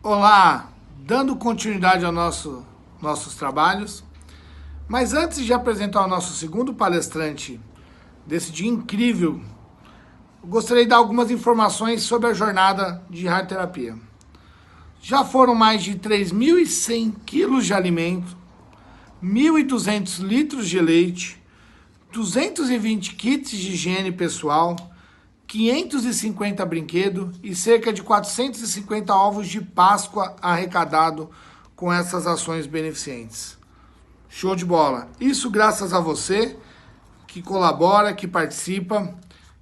Olá, dando continuidade aos nossos trabalhos, mas antes de apresentar o nosso segundo palestrante desse dia incrível, eu gostaria de dar algumas informações sobre a jornada de radioterapia. Já foram mais de 3.100 quilos de alimento, 1.200 litros de leite, 220 kits de higiene pessoal, 550 brinquedos e cerca de 450 ovos de Páscoa arrecadado com essas ações beneficentes. Show de bola! Isso graças a você que colabora, que participa,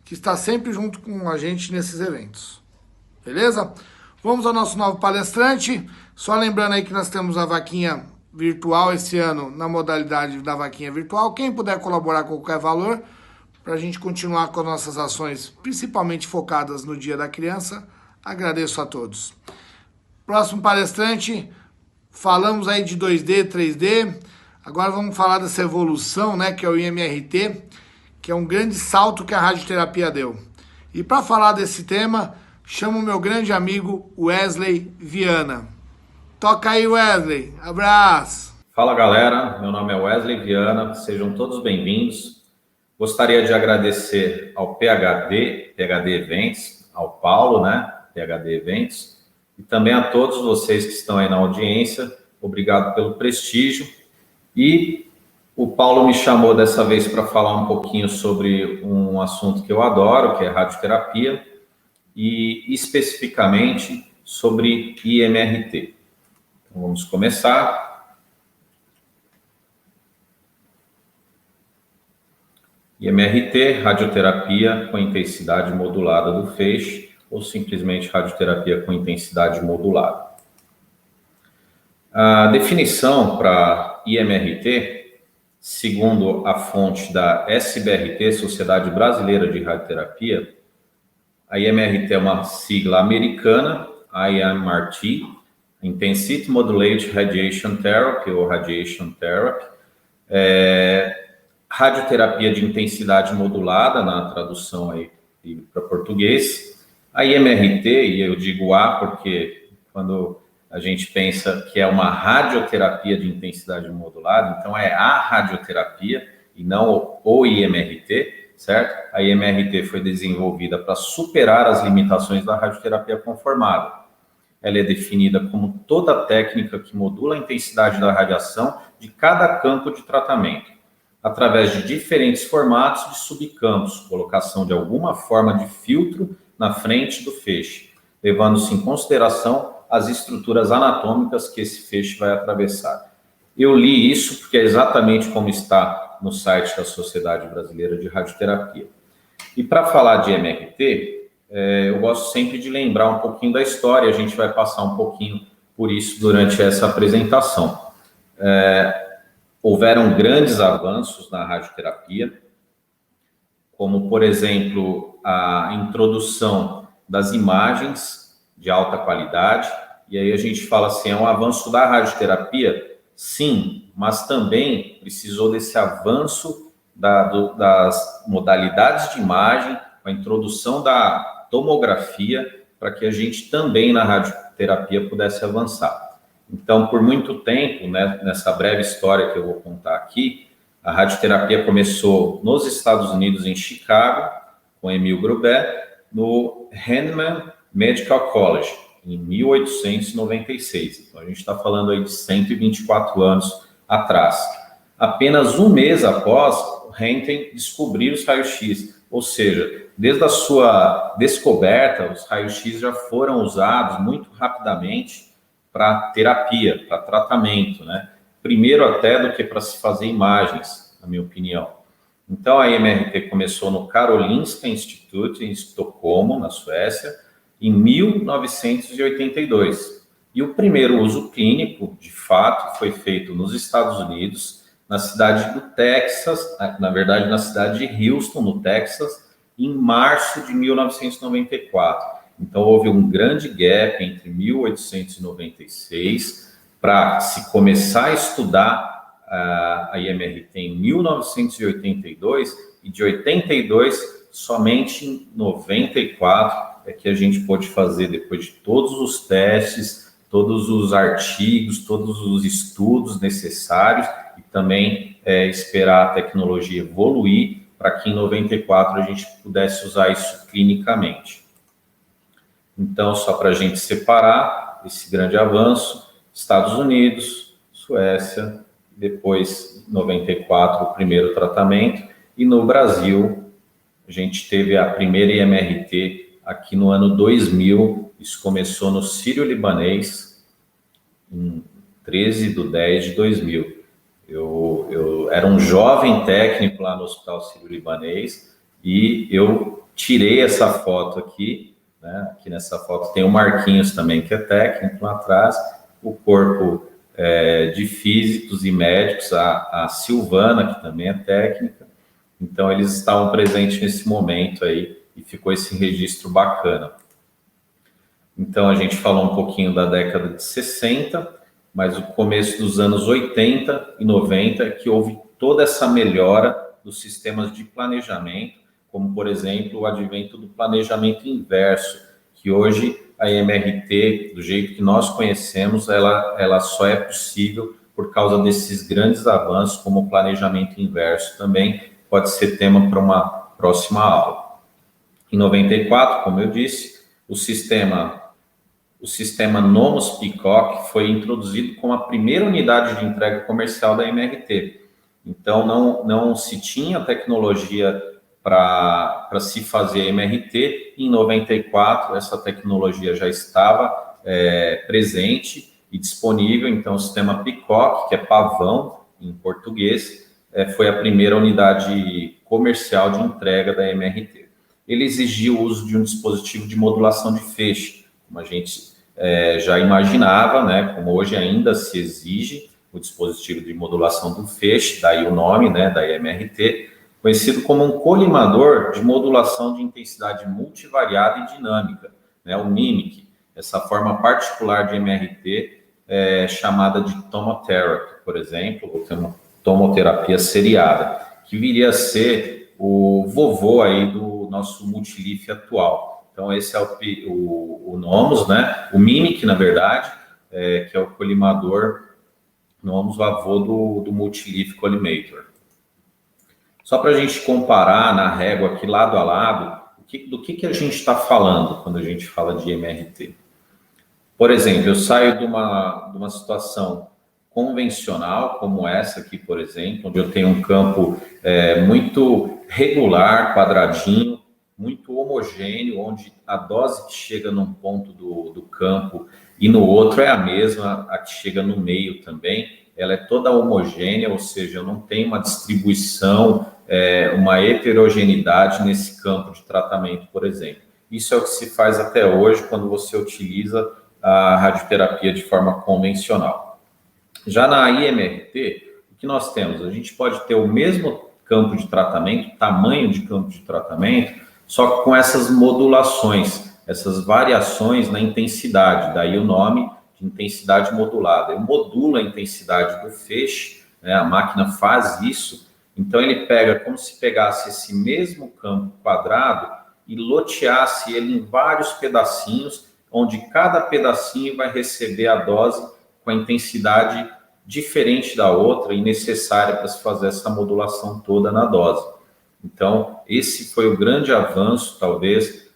que está sempre junto com a gente nesses eventos. Beleza? Vamos ao nosso novo palestrante. Só lembrando aí que nós temos a vaquinha virtual esse ano na modalidade da vaquinha virtual. Quem puder colaborar com qualquer valor, para a gente continuar com nossas ações, principalmente focadas no Dia da Criança, agradeço a todos. Próximo palestrante, falamos aí de 2D, 3D, agora vamos falar dessa evolução, né, que é o IMRT, que é um grande salto que a radioterapia deu. E para falar desse tema, chamo o meu grande amigo Wesley Viana. Toca aí, Wesley, abraço! Fala galera, meu nome é Wesley Viana, sejam todos bem-vindos. Gostaria de agradecer ao PHD Eventos, ao Paulo, né, PHD Eventos, e também a todos vocês que estão aí na audiência. Obrigado pelo prestígio. E o Paulo me chamou dessa vez para falar um pouquinho sobre um assunto que eu adoro, que é radioterapia, e especificamente sobre IMRT. Então, vamos começar. IMRT, radioterapia com intensidade modulada do feixe, ou simplesmente radioterapia com intensidade modulada. A definição para IMRT, segundo a fonte da SBRT, Sociedade Brasileira de Radioterapia, a IMRT é uma sigla americana, IMRT, Intensity Modulated Radiation Therapy, ou Radiation Therapy, radioterapia de intensidade modulada, na tradução aí para português. A IMRT, e eu digo A porque quando a gente pensa que é uma radioterapia de intensidade modulada, então é a radioterapia e não o IMRT, certo? A IMRT foi desenvolvida para superar as limitações da radioterapia conformada. Ela é definida como toda técnica que modula a intensidade da radiação de cada campo de tratamento, através de diferentes formatos de subcampos, colocação de alguma forma de filtro na frente do feixe, levando-se em consideração as estruturas anatômicas que esse feixe vai atravessar. Eu li isso porque é exatamente como está no site da Sociedade Brasileira de Radioterapia. E para falar de MRT, eu gosto sempre de lembrar um pouquinho da história, a gente vai passar um pouquinho por isso durante essa apresentação. Houveram grandes avanços na radioterapia, como, por exemplo, a introdução das imagens de alta qualidade, e aí a gente fala assim, é um avanço da radioterapia? Sim, mas também precisou desse avanço das modalidades de imagem, com a introdução da tomografia, para que a gente também na radioterapia pudesse avançar. Então, por muito tempo, né, nessa breve história que eu vou contar aqui, A radioterapia começou nos Estados Unidos, em Chicago, com Emil Grubet, no Hahnemann Medical College, em 1896. Então, a gente está falando aí de 124 anos atrás. Apenas um mês após, o Röntgen descobriu os raios-x, ou seja, desde a sua descoberta, os raios-x já foram usados muito rapidamente para terapia, para tratamento, né? Primeiro até do que para se fazer imagens, na minha opinião. Então, a MRT começou no Karolinska Institute, em Estocolmo, na Suécia, em 1982. E o primeiro uso clínico, de fato, foi feito nos Estados Unidos, na cidade do Texas, na verdade, na cidade de Houston, no Texas, em março de 1994. Então, houve um grande gap entre 1896 para se começar a estudar a IMRT em 1982 e de 82 somente em 94 é que a gente pôde fazer, depois de todos os testes, todos os artigos, todos os estudos necessários e também esperar a tecnologia evoluir para que em 94 a gente pudesse usar isso clinicamente. Então, só para a gente separar esse grande avanço, Estados Unidos, Suécia, depois, em 94, o primeiro tratamento, e no Brasil, a gente teve a primeira IMRT aqui no ano 2000, isso começou no Sírio-Libanês, em 13/10/2000. Eu era um jovem técnico lá no Hospital Sírio-Libanês e eu tirei essa foto aqui, né? Aqui nessa foto tem o Marquinhos também, que é técnico lá atrás, o corpo de físicos e médicos, a Silvana, que também é técnica. Então, eles estavam presentes nesse momento aí e ficou esse registro bacana. Então, a gente falou um pouquinho da década de 60, mas o começo dos anos 80 e 90 é que houve toda essa melhora dos sistemas de planejamento, como, por exemplo, o advento do planejamento inverso, que hoje a MRT, do jeito que nós conhecemos, ela só é possível por causa desses grandes avanços, como o planejamento inverso também pode ser tema para uma próxima aula. Em 94, como eu disse, o sistema Nomos Peacock foi introduzido como a primeira unidade de entrega comercial da MRT. Então, não se tinha tecnologia para se fazer MRT. Em 94, essa tecnologia já estava presente e disponível. Então, o sistema Peacock, que é pavão em português, foi a primeira unidade comercial de entrega da MRT. Ele exigia o uso de um dispositivo de modulação de feixe, como a gente já imaginava, né? Como hoje ainda se exige o dispositivo de modulação do feixe, daí o nome, né, da MRT, conhecido como um colimador de modulação de intensidade multivariada e dinâmica, né, o MIMIC, essa forma particular de MRT chamada de tomotherapy, por exemplo, ou tomoterapia seriada, que viria a ser o vovô aí do nosso multilif atual. Então, esse é o Nomos, né, o MIMIC, na verdade, que é o colimador Nomos, o avô do multilif collimator. Só para a gente comparar na régua aqui lado a lado, do que a gente está falando quando a gente fala de MRT. Por exemplo, eu saio de uma situação convencional, como essa aqui, por exemplo, onde eu tenho um campo muito regular, quadradinho, muito homogêneo, onde a dose que chega num ponto do campo e no outro é a mesma, a que chega no meio também, ela é toda homogênea, ou seja, eu não tenho uma distribuição, uma heterogeneidade nesse campo de tratamento, por exemplo. Isso é o que se faz até hoje quando você utiliza a radioterapia de forma convencional. Já na IMRT, o que nós temos? A gente pode ter o mesmo campo de tratamento, tamanho de campo de tratamento, só que com essas modulações, essas variações na intensidade, daí o nome de intensidade modulada. Eu modulo a intensidade do feixe, né, a máquina faz isso, então ele pega como se pegasse esse mesmo campo quadrado e loteasse ele em vários pedacinhos, onde cada pedacinho vai receber a dose com a intensidade diferente da outra e necessária para se fazer essa modulação toda na dose. Então, esse foi o grande avanço, talvez,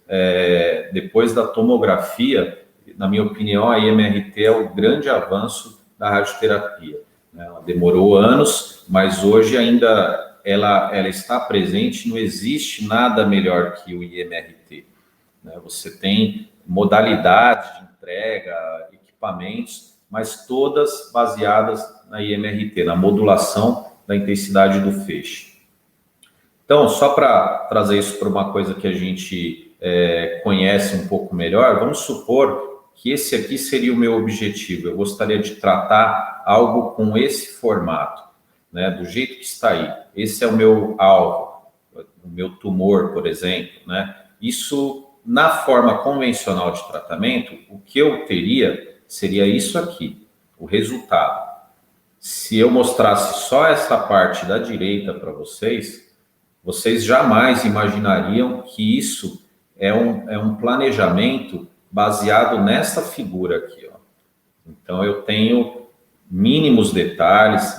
depois da tomografia. Na minha opinião, a IMRT é o grande avanço da radioterapia. Ela demorou anos, mas hoje ainda ela está presente, não existe nada melhor que o IMRT. Você tem modalidades de entrega, equipamentos, mas todas baseadas na IMRT, na modulação da intensidade do feixe. Então, só para trazer isso para uma coisa que a gente conhece um pouco melhor, vamos supor que esse aqui seria o meu objetivo. Eu gostaria de tratar algo com esse formato, do jeito que está aí. Esse é o meu alvo, o meu tumor, por exemplo, Isso, na forma convencional de tratamento, o que eu teria seria isso aqui, o resultado. Se eu mostrasse só essa parte da direita para vocês, vocês jamais imaginariam que isso é um planejamento baseado nessa figura aqui, ó. Então, eu tenho mínimos detalhes,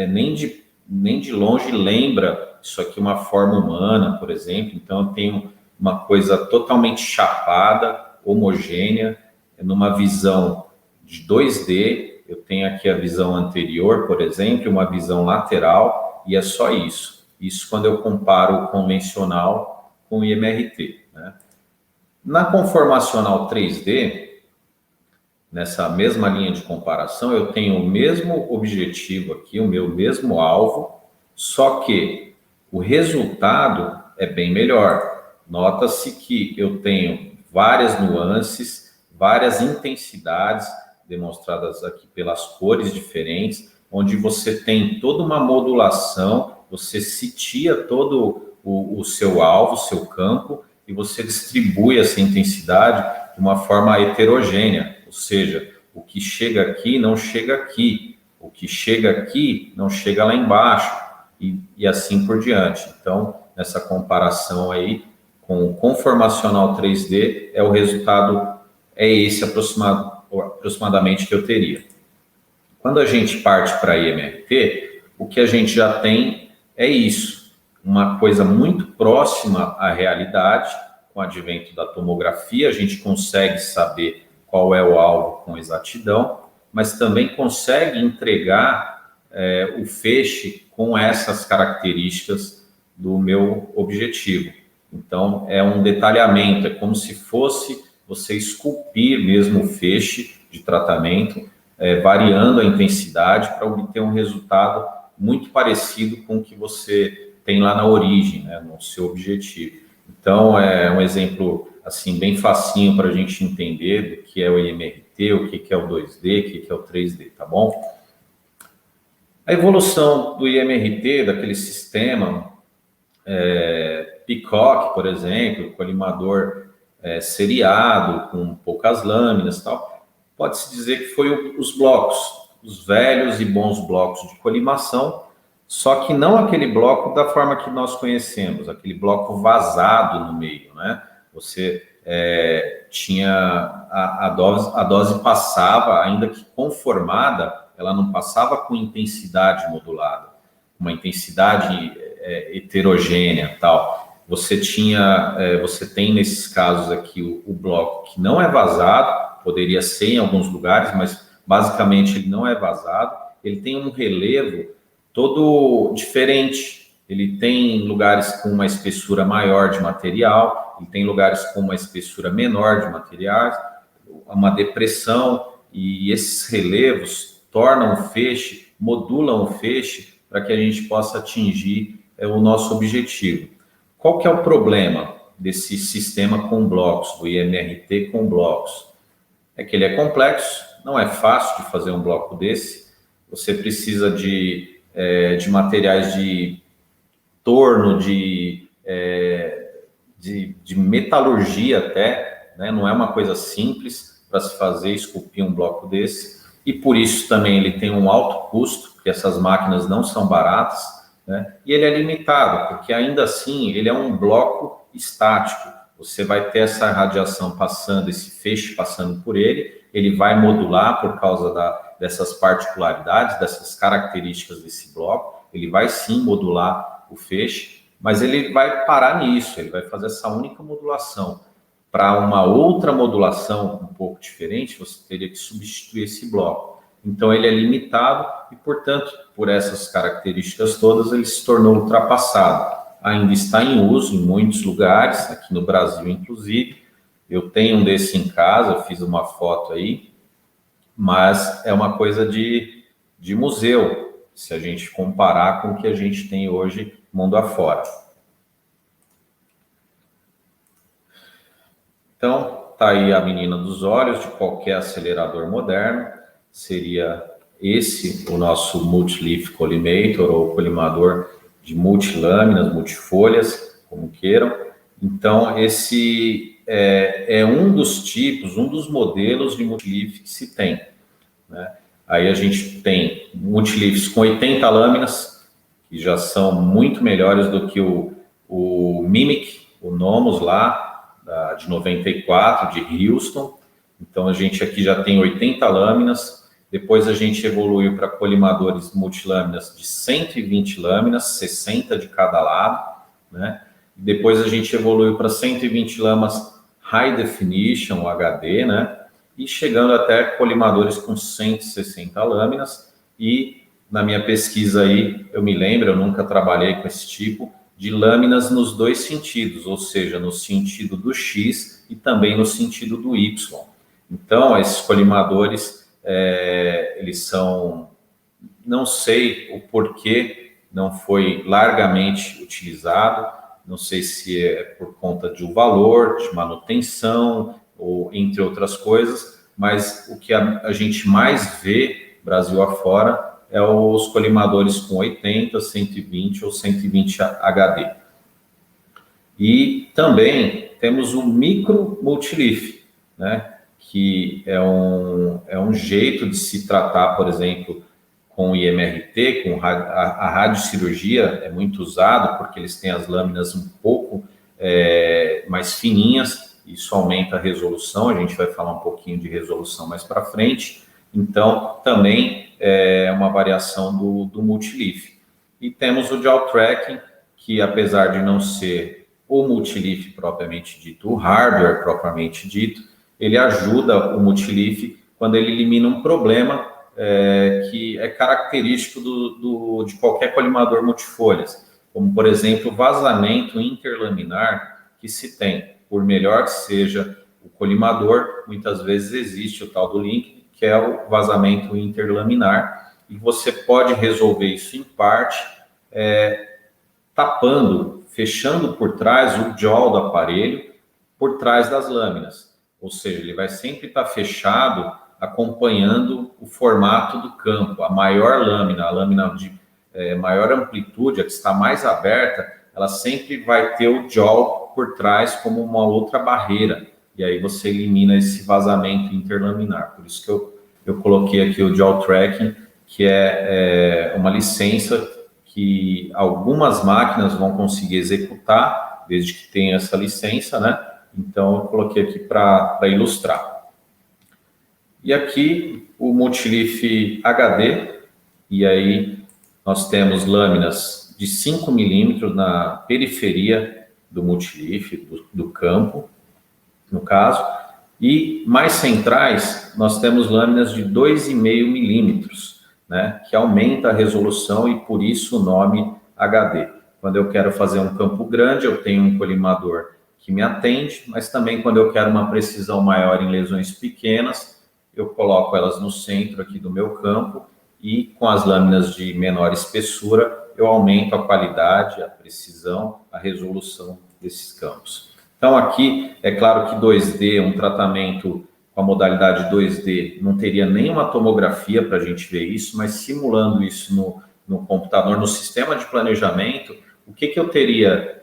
nem de longe lembra isso aqui uma forma humana, por exemplo. Então, eu tenho uma coisa totalmente chapada, homogênea, numa visão de 2D. Eu tenho aqui a visão anterior, por exemplo, uma visão lateral, e é só isso. Isso quando eu comparo o convencional com o IMRT, Na conformacional 3D, nessa mesma linha de comparação, eu tenho o mesmo objetivo aqui, o meu mesmo alvo, só que o resultado é bem melhor. Nota-se que eu tenho várias nuances, várias intensidades demonstradas aqui pelas cores diferentes, onde você tem toda uma modulação, você sitia todo o seu alvo, o seu campo, e você distribui essa intensidade de uma forma heterogênea, ou seja, o que chega aqui não chega aqui, o que chega aqui não chega lá embaixo, e assim por diante. Então, nessa comparação aí com o conformacional 3D, o resultado é esse aproximadamente que eu teria. Quando a gente parte para a IMRT, o que a gente já tem é isso. Uma coisa muito próxima à realidade, com o advento da tomografia, a gente consegue saber qual é o alvo com exatidão, mas também consegue entregar o feixe com essas características do meu objetivo. Então, é um detalhamento, é como se fosse você esculpir mesmo o feixe de tratamento, variando a intensidade para obter um resultado muito parecido com o que você tem lá na origem, no seu objetivo. Então, é um exemplo assim bem facinho para a gente entender do que é o IMRT, o que é o 2D, o que é o 3D, tá bom? A evolução do IMRT, daquele sistema Peacock, por exemplo, colimador seriado, com poucas lâminas e tal, pode-se dizer que foi os blocos, os velhos e bons blocos de colimação, só que não aquele bloco da forma que nós conhecemos, aquele bloco vazado no meio, Você tinha a dose passava, ainda que conformada, ela não passava com intensidade modulada, uma intensidade heterogênea, tal. Você tem nesses casos aqui o bloco que não é vazado, poderia ser em alguns lugares, mas basicamente ele não é vazado, ele tem um relevo todo diferente. Ele tem lugares com uma espessura maior de material, ele tem lugares com uma espessura menor de materiais, uma depressão, e esses relevos tornam o feixe, modulam o feixe para que a gente possa atingir o nosso objetivo. Qual que é o problema desse sistema com blocos, do IMRT com blocos? É que ele é complexo, não é fácil de fazer um bloco desse, você precisa de materiais de torno, de metalurgia até, não é uma coisa simples para se fazer, esculpir um bloco desse, e por isso também ele tem um alto custo, porque essas máquinas não são baratas, e ele é limitado, porque ainda assim ele é um bloco estático, você vai ter essa radiação passando, esse feixe passando por ele vai modular por causa dessas particularidades, dessas características desse bloco, ele vai sim modular o feixe, mas ele vai parar nisso, ele vai fazer essa única modulação. Para uma outra modulação um pouco diferente, você teria que substituir esse bloco. Então, ele é limitado e, portanto, por essas características todas, ele se tornou ultrapassado. Ainda está em uso em muitos lugares, aqui no Brasil, inclusive. Eu tenho um desse em casa, eu fiz uma foto aí, mas é uma coisa de museu, se a gente comparar com o que a gente tem hoje mundo afora. Então, tá aí a menina dos olhos de qualquer acelerador moderno, seria esse o nosso Multi-Leaf Collimator, ou colimador de multilâminas, multifolhas, como queiram. Então, esse é um dos tipos, um dos modelos de multi-leaf que se tem, né? Aí a gente tem multi-leafs com 80 lâminas, que já são muito melhores do que o Mimic, o Nomos lá, de 94, de Houston. Então, a gente aqui já tem 80 lâminas. Depois a gente evoluiu para colimadores multilâminas de 120 lâminas, 60 de cada lado, né? Depois a gente evoluiu para 120 lâminas High Definition, HD, né? E chegando até colimadores com 160 lâminas. E na minha pesquisa aí, eu me lembro, eu nunca trabalhei com esse tipo de lâminas nos dois sentidos, ou seja, no sentido do X e também no sentido do Y. Então, esses colimadores, eles são, não sei o porquê não foi largamente utilizado, não sei se é por conta de um valor, de manutenção, ou entre outras coisas, mas o que a gente mais vê, Brasil afora, é os colimadores com 80, 120 ou 120 HD. E também temos o micro multileaf, né? Que é um jeito de se tratar, por exemplo, com IMRT, com a radiocirurgia é muito usado, porque eles têm as lâminas um pouco mais fininhas, isso aumenta a resolução, a gente vai falar um pouquinho de resolução mais para frente. Então, também é uma variação do multileaf. E temos o jaw tracking, que apesar de não ser o multileaf propriamente dito, o hardware propriamente dito, ele ajuda o multileaf quando ele elimina um problema que é característico de qualquer colimador multifolhas, como, por exemplo, vazamento interlaminar que se tem. Por melhor que seja o colimador, muitas vezes existe o tal do link, que é o vazamento interlaminar, e você pode resolver isso em parte tapando, fechando por trás o jaw do aparelho, por trás das lâminas. Ou seja, ele vai sempre estar fechado, acompanhando o formato do campo. A maior lâmina, a lâmina de maior amplitude, a que está mais aberta, ela sempre vai ter o jaw por trás como uma outra barreira. E aí você elimina esse vazamento interlaminar. Por isso que eu coloquei aqui o jaw tracking, que é uma licença que algumas máquinas vão conseguir executar, desde que tenha essa licença, né? Então, eu coloquei aqui para ilustrar. E aqui, o Multileaf HD, e aí nós temos lâminas de 5 milímetros na periferia do Multileaf, do campo, no caso, e mais centrais, nós temos lâminas de 2,5 milímetros, né, que aumenta a resolução e por isso o nome HD. Quando eu quero fazer um campo grande, eu tenho um colimador que me atende, mas também quando eu quero uma precisão maior em lesões pequenas, eu coloco elas no centro aqui do meu campo e com as lâminas de menor espessura, eu aumento a qualidade, a precisão, a resolução desses campos. Então aqui, é claro que 2D, um tratamento com a modalidade 2D, não teria nenhuma tomografia para a gente ver isso, mas simulando isso no computador, no sistema de planejamento, o que eu teria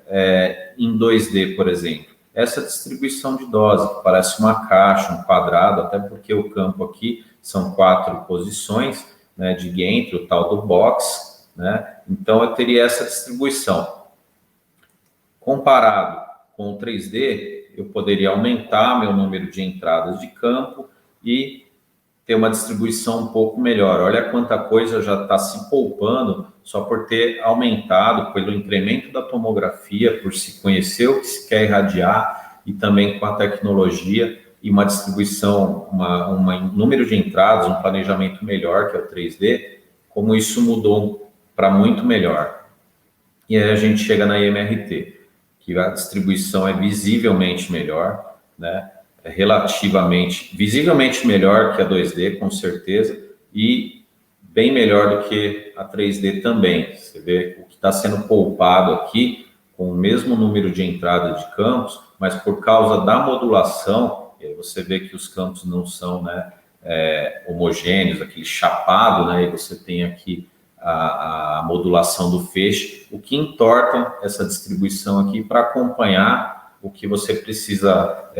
em 2D, por exemplo? Essa distribuição de dose, que parece uma caixa, um quadrado, até porque o campo aqui são 4 posições, né, de gantry, o tal do box, né? Então eu teria essa distribuição. Comparado com o 3D, eu poderia aumentar meu número de entradas de campo e ter uma distribuição um pouco melhor. Olha quanta coisa já está se poupando só por ter aumentado, pelo incremento da tomografia, por se conhecer o que se quer irradiar e também com a tecnologia e uma distribuição, um número de entradas, um planejamento melhor, que é o 3D, como isso mudou para muito melhor. E aí a gente chega na IMRT, que a distribuição é visivelmente melhor, né? É relativamente, visivelmente melhor que a 2D, com certeza, e bem melhor do que a 3D também. Você vê o que está sendo poupado aqui, com o mesmo número de entrada de campos, mas por causa da modulação, e aí você vê que os campos não são, né, homogêneos, aquele chapado, né, e você tem aqui a modulação do feixe, o que entorta essa distribuição aqui para acompanhar o que você precisa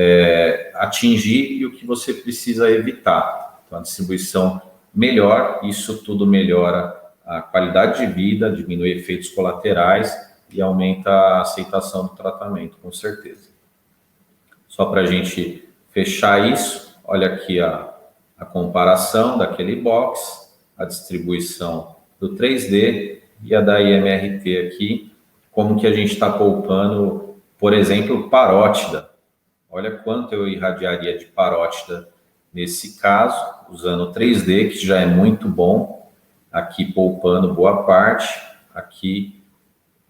atingir e o que você precisa evitar. Então, a distribuição melhor, isso tudo melhora a qualidade de vida, diminui efeitos colaterais e aumenta a aceitação do tratamento, com certeza. Só para a gente fechar isso, olha aqui a comparação daquele box, a distribuição do 3D e a da IMRT aqui, como que a gente está poupando, por exemplo, parótida. Olha quanto eu irradiaria de parótida nesse caso, usando 3D, que já é muito bom, aqui poupando boa parte, aqui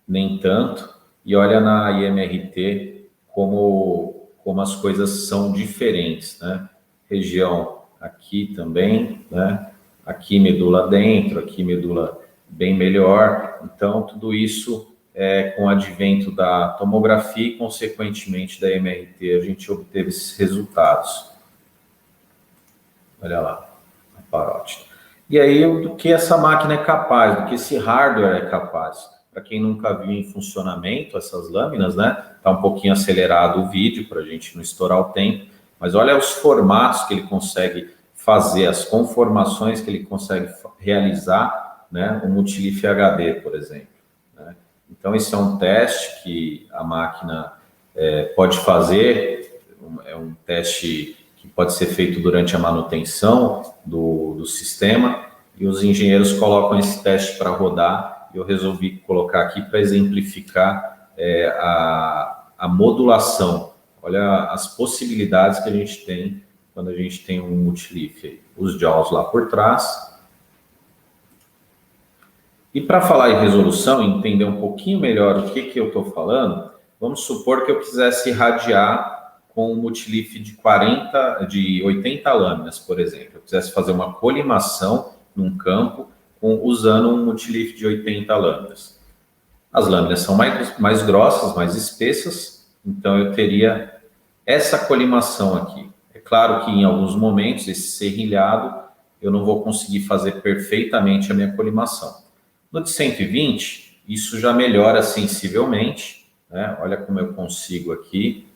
nem tanto, e olha na IMRT como as coisas são diferentes, né? Região aqui também, né? Aqui medula dentro, aqui medula bem melhor, então tudo isso com o advento da tomografia e, consequentemente, da MRT, a gente obteve esses resultados. Olha lá, a parótida. E aí, do que essa máquina é capaz, do que esse hardware é capaz? Para quem nunca viu em funcionamento essas lâminas, né? Está um pouquinho acelerado o vídeo para a gente não estourar o tempo, mas olha os formatos que ele consegue fazer, as conformações que ele consegue realizar, né? O Multilif HD, por exemplo. Então, esse é um teste que a máquina pode fazer, é um teste que pode ser feito durante a manutenção do sistema, e os engenheiros colocam esse teste para rodar, e eu resolvi colocar aqui para exemplificar a modulação. Olha as possibilidades que a gente tem quando a gente tem um Multilif. Os jaws lá por trás. E para falar em resolução, entender um pouquinho melhor o que eu estou falando, vamos supor que eu quisesse irradiar com um Multilif de 80 lâminas, por exemplo. Eu quisesse fazer uma colimação num campo usando um Multilif de 80 lâminas. As lâminas são mais grossas, mais espessas, então eu teria essa colimação aqui. É claro que em alguns momentos, esse serrilhado, eu não vou conseguir fazer perfeitamente a minha colimação. No de 120, isso já melhora sensivelmente, né? Olha como eu consigo aqui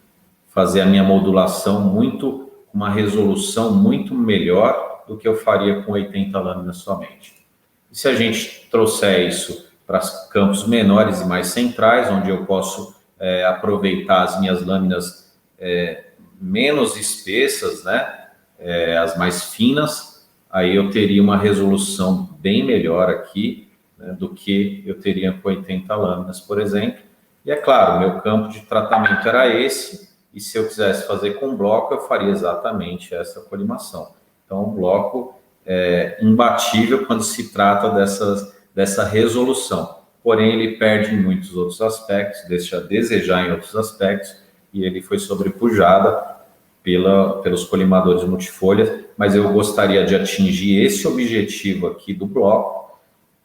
fazer a minha modulação com uma resolução muito melhor do que eu faria com 80 lâminas somente. E se a gente trouxer isso para campos menores e mais centrais, onde eu posso aproveitar as minhas lâminas menos espessas, né? As mais finas, aí eu teria uma resolução bem melhor aqui, do que eu teria com 80 lâminas, por exemplo. E é claro, meu campo de tratamento era esse, e se eu quisesse fazer com bloco, eu faria exatamente essa colimação. Então, o bloco é imbatível quando se trata dessa resolução. Porém, ele perde em muitos outros aspectos, deixa a desejar em outros aspectos, e ele foi sobrepujada pelos colimadores multifolhas, mas eu gostaria de atingir esse objetivo aqui do bloco,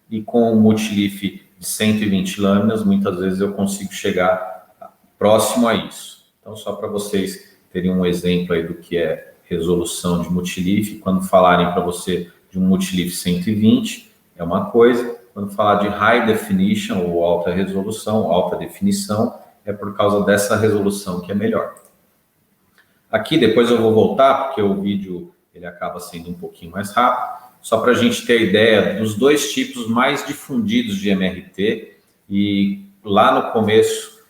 e com o Multilif de 120 lâminas, muitas vezes eu consigo chegar próximo a isso. Então, só para vocês terem um exemplo aí do que é resolução de Multilif, quando falarem para você de um Multilif 120, é uma coisa, quando falar de High Definition, ou alta resolução, alta definição, é por causa dessa resolução que é melhor. Aqui, depois eu vou voltar, porque o vídeo ele acaba sendo um pouquinho mais rápido, só para a gente ter a ideia dos dois tipos mais difundidos de MRT e lá no começo,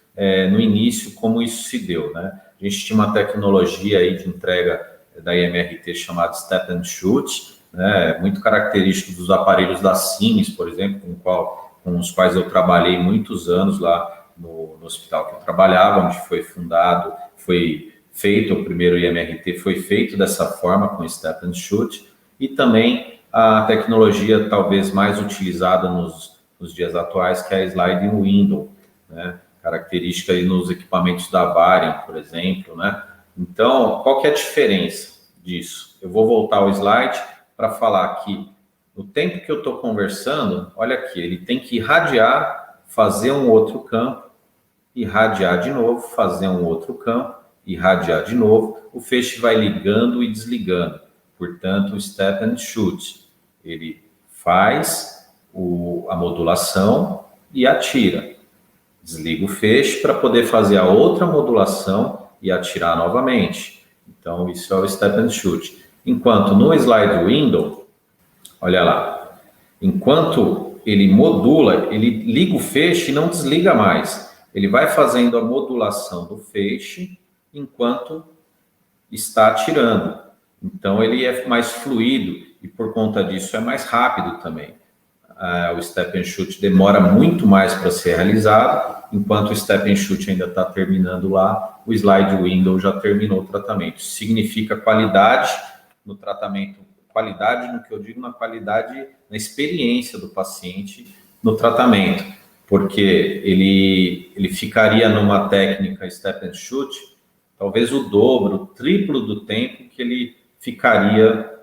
no início, como isso se deu, né? A gente tinha uma tecnologia aí de entrega da IMRT chamado Step and Shoot, né, muito característico dos aparelhos da Siemens, por exemplo, com os quais eu trabalhei muitos anos lá no hospital que eu trabalhava, onde foi fundado, foi feito o primeiro IMRT, foi feito dessa forma, com Step and Shoot, e também a tecnologia talvez mais utilizada nos dias atuais, que é a Sliding Window, né, característica aí nos equipamentos da Varian, por exemplo, né. Então, qual que é a diferença disso? Eu vou voltar ao slide para falar que no tempo que eu estou conversando, olha aqui, ele tem que irradiar, fazer um outro campo, irradiar de novo, fazer um outro campo, irradiar de novo, o feixe vai ligando e desligando. Portanto, o Step and Shoot, ele faz a modulação e atira. Desliga o feixe para poder fazer a outra modulação e atirar novamente. Então, isso é o Step and Shoot. Enquanto no Slide Window, olha lá, enquanto ele modula, ele liga o feixe e não desliga mais. Ele vai fazendo a modulação do feixe enquanto está atirando. Então, ele é mais fluido e, por conta disso, é mais rápido também. O Step and Shoot demora muito mais para ser realizado, enquanto o Step and Shoot ainda está terminando lá, o Slide Window já terminou o tratamento. Isso significa qualidade no tratamento, qualidade no que eu digo, na qualidade, na experiência do paciente no tratamento, porque ele ficaria numa técnica Step and Shoot, talvez o dobro, o triplo do tempo que ele ficaria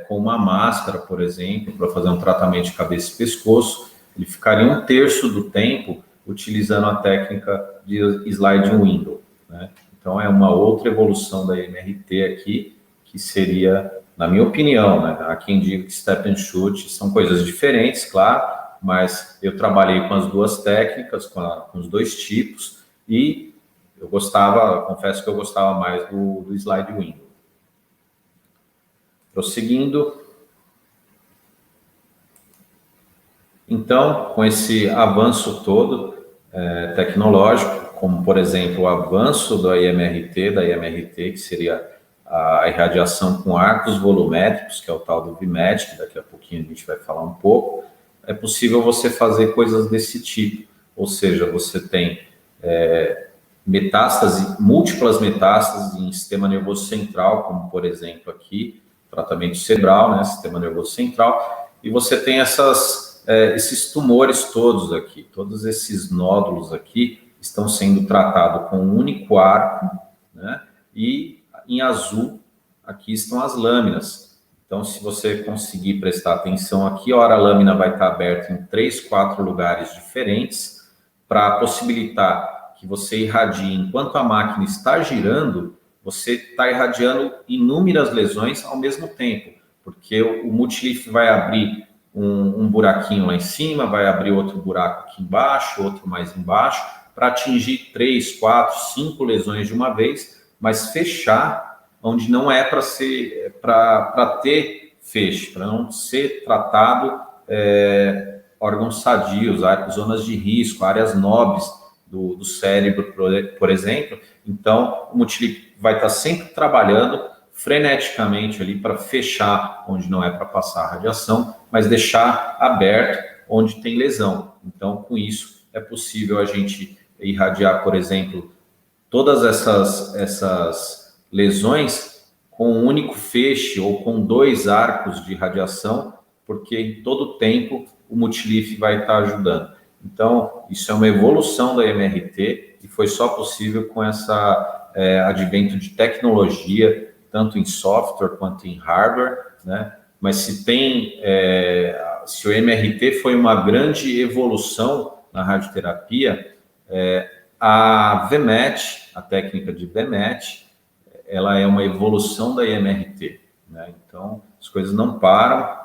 com uma máscara, por exemplo, para fazer um tratamento de cabeça e pescoço. Ele ficaria um terço do tempo utilizando a técnica de Sliding Window, né? Então, é uma outra evolução da MRT aqui, que seria, na minha opinião, né? Há quem diga que Step and Shoot são coisas diferentes, claro, mas eu trabalhei com as duas técnicas, com os dois tipos, e eu confesso que eu gostava mais do Slide Window. Prosseguindo. Então, com esse avanço todo tecnológico, como, por exemplo, o avanço da IMRT, que seria a irradiação com arcos volumétricos, que é o tal do VMAT, que daqui a pouquinho a gente vai falar um pouco, é possível você fazer coisas desse tipo. Ou seja, você tem múltiplas metástases em sistema nervoso central, como, por exemplo, aqui, tratamento cerebral, né, sistema nervoso central, e você tem esses tumores todos aqui, todos esses nódulos aqui estão sendo tratados com um único arco, né, e em azul aqui estão as lâminas. Então, se você conseguir prestar atenção aqui, a lâmina vai estar aberta em 3, 4 lugares diferentes para possibilitar que você irradie enquanto a máquina está girando. Você está irradiando inúmeras lesões ao mesmo tempo, porque o multilif vai abrir um buraquinho lá em cima, vai abrir outro buraco aqui embaixo, outro mais embaixo, para atingir 3, 4, 5 lesões de uma vez, mas fechar onde não é para ter fecho, para não ser tratado órgãos sadios, zonas de risco, áreas nobres do cérebro, por exemplo. Então, o multilif vai estar sempre trabalhando freneticamente ali para fechar onde não é para passar a radiação, mas deixar aberto onde tem lesão. Então, com isso, é possível a gente irradiar, por exemplo, todas essas lesões com um único feixe ou com 2 arcos de radiação, porque em todo tempo o multilif vai estar ajudando. Então, isso é uma evolução da MRT e foi só possível com essa advento de tecnologia, tanto em software quanto em hardware, né? Mas se o MRT foi uma grande evolução na radioterapia, a VMAT, a técnica de VMAT, ela é uma evolução da IMRT, né? Então, as coisas não param.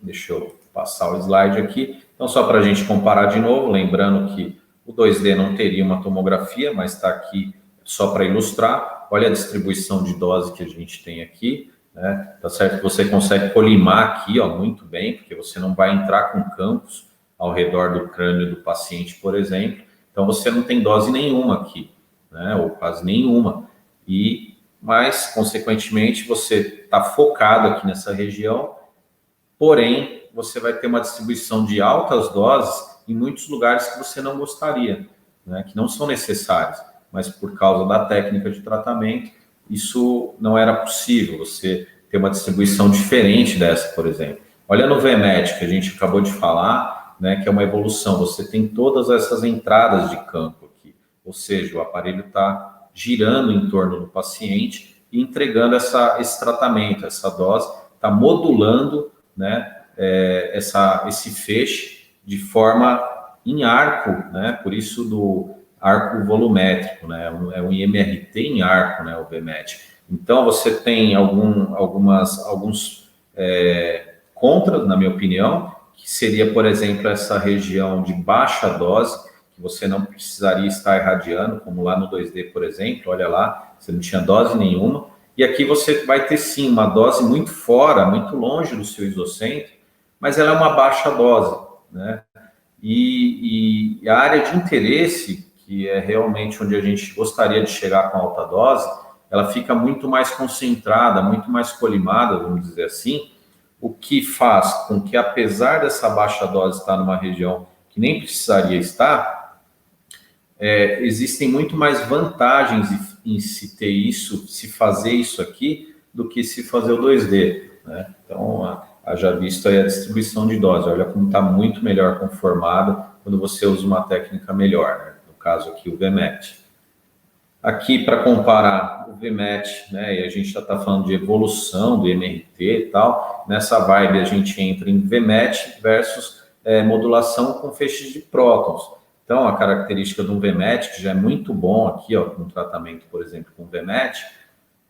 Deixa eu passar o slide aqui. Então, só para a gente comparar de novo, lembrando que o 2D não teria uma tomografia, mas está aqui só para ilustrar. Olha a distribuição de dose que a gente tem aqui, né? Tá certo que você consegue colimar aqui, ó, muito bem, porque você não vai entrar com campos ao redor do crânio do paciente, por exemplo. Então, você não tem dose nenhuma aqui, né? Ou quase nenhuma. E mas, consequentemente, você está focado aqui nessa região, porém, você vai ter uma distribuição de altas doses em muitos lugares que você não gostaria, né, que não são necessários, mas por causa da técnica de tratamento, isso não era possível, você ter uma distribuição diferente dessa, por exemplo. Olha no VMAT, que a gente acabou de falar, né, que é uma evolução, você tem todas essas entradas de campo aqui, ou seja, o aparelho está girando em torno do paciente e entregando esse tratamento, essa dose, está modulando, né, esse feixe de forma em arco, né, por isso do arco volumétrico, né, é um IMRT em arco, né, o VMAT. Então, você tem alguns contras, na minha opinião, que seria, por exemplo, essa região de baixa dose, que você não precisaria estar irradiando, como lá no 2D, por exemplo, olha lá, você não tinha dose nenhuma, e aqui você vai ter sim uma dose muito fora, muito longe do seu isocentro, mas ela é uma baixa dose, né? E a área de interesse, que é realmente onde a gente gostaria de chegar com alta dose, ela fica muito mais concentrada, muito mais colimada, vamos dizer assim, o que faz com que, apesar dessa baixa dose estar numa região que nem precisaria estar, existem muito mais vantagens em se ter isso, se fazer isso aqui, do que se fazer o 2D, né? Então, haja visto aí a distribuição de dose, olha como está muito melhor conformada quando você usa uma técnica melhor, né? No caso aqui o VMAT. Aqui para comparar o VMAT, né, e a gente já está falando de evolução do MRT e tal, nessa vibe a gente entra em VMAT versus modulação com feixes de prótons. Então, a característica de um VMAT, que já é muito bom aqui, ó, com tratamento, por exemplo, com VMAT,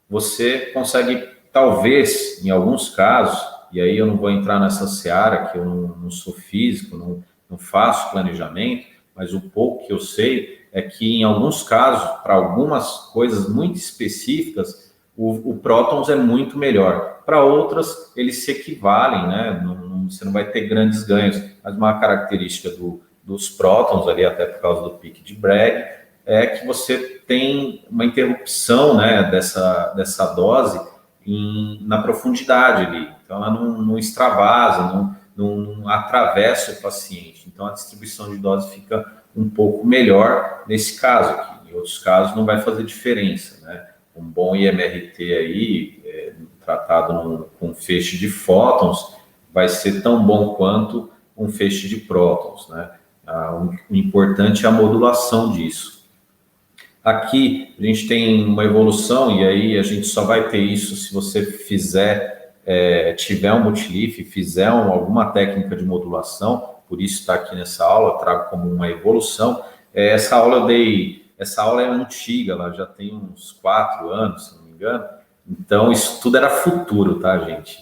você consegue, talvez, em alguns casos, e aí eu não vou entrar nessa seara, que eu não sou físico, não faço planejamento, mas o pouco que eu sei é que, em alguns casos, para algumas coisas muito específicas, o prótons é muito melhor. Para outras, eles se equivalem, né? Você não vai ter grandes ganhos, mas uma característica dos prótons, ali até por causa do pique de Bragg, é que você tem uma interrupção, né, dessa dose na profundidade ali. Então, ela não extravasa, não atravessa o paciente. Então, a distribuição de dose fica um pouco melhor nesse caso aqui. Em outros casos, não vai fazer diferença, né? Um bom IMRT aí, tratado com feixe de fótons, vai ser tão bom quanto um feixe de prótons, né? O importante é a modulação disso. Aqui a gente tem uma evolução, e aí a gente só vai ter isso se você tiver um multilift, fizer alguma técnica de modulação, por isso está aqui nessa aula, eu trago como uma evolução. Essa aula é antiga, ela já tem uns 4 anos, se não me engano, então isso tudo era futuro, tá, gente?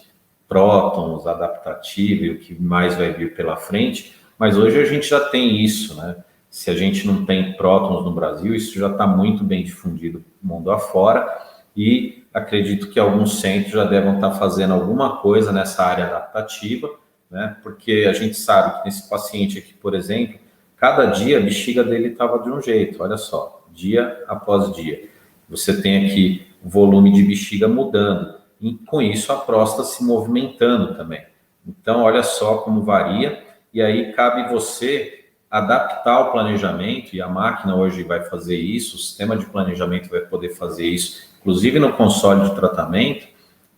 Prótons, adaptativo e o que mais vai vir pela frente, mas hoje a gente já tem isso, né? Se a gente não tem prótons no Brasil, isso já está muito bem difundido mundo afora, e acredito que alguns centros já devem estar fazendo alguma coisa nessa área adaptativa, né? Porque a gente sabe que nesse paciente aqui, por exemplo, cada dia a bexiga dele estava de um jeito, olha só, dia após dia. Você tem aqui o volume de bexiga mudando, e com isso a próstata se movimentando também. Então, olha só como varia, e aí cabe você adaptar o planejamento, e a máquina hoje vai fazer isso, o sistema de planejamento vai poder fazer isso, inclusive no console de tratamento,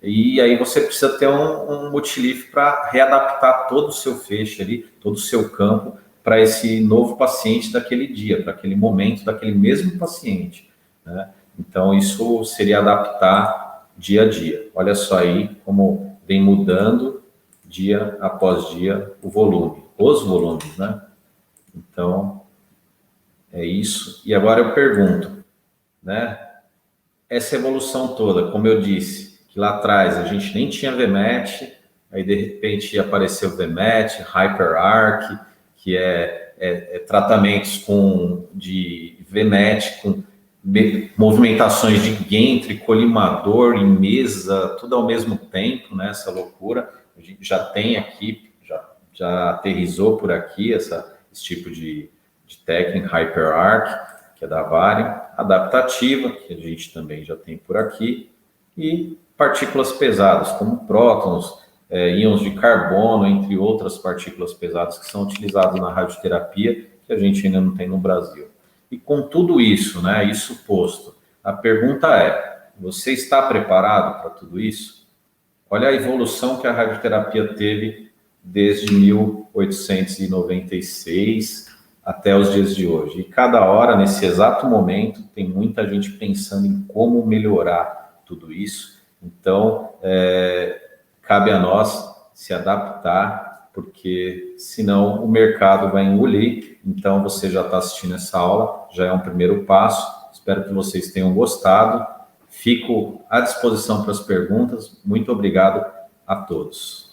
e aí você precisa ter um multilift para readaptar todo o seu feixe ali, todo o seu campo, para esse novo paciente daquele dia, para aquele momento daquele mesmo paciente, né? Então, isso seria adaptar dia a dia. Olha só aí como vem mudando dia após dia o volume, os volumes, né? Então, é isso. E agora eu pergunto, né? Essa evolução toda, como eu disse, que lá atrás a gente nem tinha VMAT, aí de repente apareceu VMAT, HyperArc, que é tratamentos de VMAT com movimentações de Gantry, colimador em mesa, tudo ao mesmo tempo, né? Essa loucura. A gente já tem aqui, já aterrizou por aqui esse tipo de técnica HyperArc, que é da Varian, adaptativa, que a gente também já tem por aqui, e partículas pesadas, como prótons, íons de carbono, entre outras partículas pesadas que são utilizadas na radioterapia, que a gente ainda não tem no Brasil. E com tudo isso, né, isso posto, a pergunta é, você está preparado para tudo isso? Olha a evolução que a radioterapia teve desde 1896 até os dias de hoje. E cada hora, nesse exato momento, tem muita gente pensando em como melhorar tudo isso. Então, cabe a nós se adaptar, porque senão o mercado vai engolir. Então, você já está assistindo essa aula, já é um primeiro passo. Espero que vocês tenham gostado. Fico à disposição para as perguntas. Muito obrigado a todos.